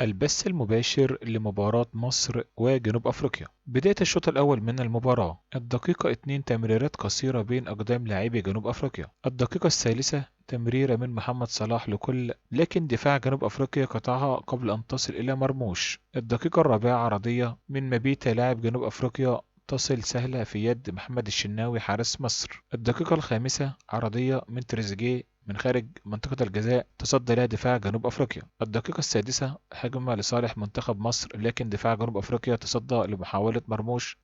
البث المباشر لمباراة مصر وجنوب أفريقيا. بداية الشوط الأول من المباراة. الدقيقة 2 تمريرات قصيرة بين أقدام لاعبي جنوب أفريقيا. الدقيقة الثالثة تمريرة من محمد صلاح لكن دفاع جنوب أفريقيا قطعها قبل أن تصل إلى مرموش. الدقيقة الرابعة عرضية من مبيتة لاعب جنوب أفريقيا تصل سهلة في يد محمد الشناوي حارس مصر. الدقيقة الخامسة عرضية من تريزيجيه من خارج منطقة الجزاء تصدى لها دفاع جنوب أفريقيا. الدقيقة السادسة هجمة لصالح منتخب مصر لكن دفاع جنوب أفريقيا تصدى لمحاولة مرموش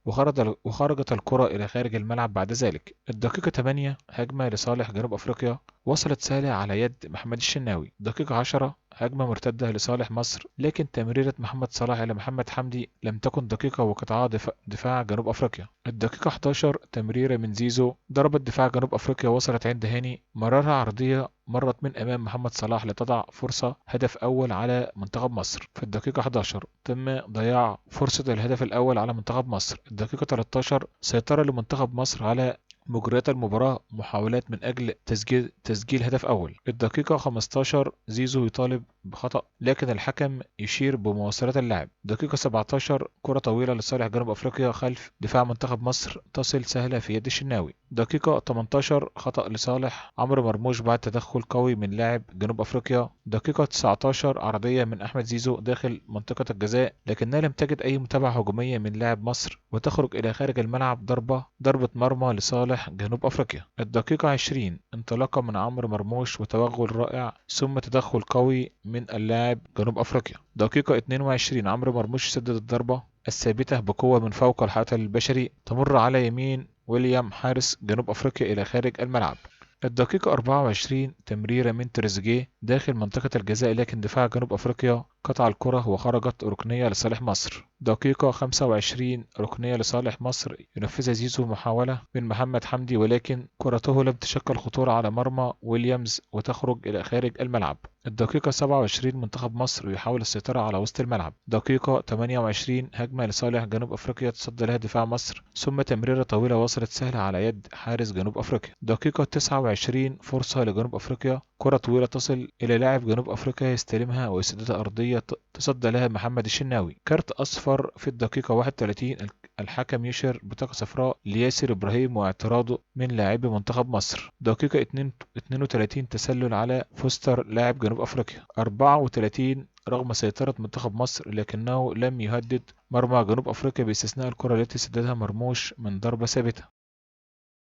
وخرجت الكرة إلى خارج الملعب بعد ذلك. الدقيقة 8 هجمة لصالح جنوب أفريقيا وصلت سهلة على يد محمد الشناوي. دقيقة 10 هجمة مرتدة لصالح مصر لكن تمريرة محمد صلاح إلى محمد حمدي لم تكن دقيقة وقطعها دفاع جنوب أفريقيا. الدقيقة 11 تمريرة من زيزو ضربت دفاع جنوب أفريقيا وصلت عند هاني مررها عرضية مرت من أمام محمد صلاح لتضع فرصة هدف أول على منتخب مصر. في الدقيقة 11 تم ضياع فرصة الهدف الأول على منتخب مصر. الدقيقة 13 سيطرة لمنتخب مصر على مجريات المباراة محاولات من أجل تسجيل هدف أول. الدقيقة 15 زيزو يطالب بخطأ لكن الحكم يشير بمواصلة اللعب. دقيقة 17 كرة طويلة لصالح جنوب أفريقيا خلف دفاع منتخب مصر تصل سهلة في يد الشناوي. دقيقة 18 خطأ لصالح عمرو مرموش بعد تدخل قوي من لاعب جنوب أفريقيا. دقيقة 19 عرضية من أحمد زيزو داخل منطقة الجزاء لكنها لم تجد أي متابعة هجومية من لاعب مصر وتخرج إلى خارج الملعب ضربة مرمى لصالح جنوب أفريقيا. الدقيقة 20 انطلاقة من عمرو مرموش وتوغل رائع ثم تدخل قوي من اللاعب جنوب أفريقيا. دقيقة 22 عمرو مرموش سدد الضربة الثابتة بقوة من فوق الحائط البشري تمر على يمين ويليام حارس جنوب أفريقيا إلى خارج الملعب. الدقيقة 24 تمريرة من تريزيجيه داخل منطقة الجزاء لكن دفاع جنوب أفريقيا قطع الكرة وخرجت ركنية لصالح مصر. دقيقة 25 ركنية لصالح مصر ينفذها زيزو محاولة من محمد حمدي ولكن كرته لم تشكل خطورة على مرمى ويليامز وتخرج إلى خارج الملعب. الدقيقة 27 منتخب مصر يحاول السيطرة على وسط الملعب. دقيقة 28 هجمة لصالح جنوب أفريقيا تصدى لها دفاع مصر ثم تمريرة طويلة وصلت سهلة على يد حارس جنوب أفريقيا. دقيقة 29 فرصة لجنوب أفريقيا كرة طويلة تصل إلى لاعب جنوب أفريقيا يستلمها ويسددها أرضية تصدى لها محمد الشناوي. كارت أصفر في الدقيقة 31 الحكم يشير بطاقة صفراء لياسر إبراهيم واعتراضه من لاعبي منتخب مصر. دقيقة 32 تسلل على فوستر لاعب جنوب أفريقيا. 34 رغم سيطرة منتخب مصر لكنه لم يهدد مرمى جنوب أفريقيا باستثناء الكرة التي سددها مرموش من ضربة ثابتة.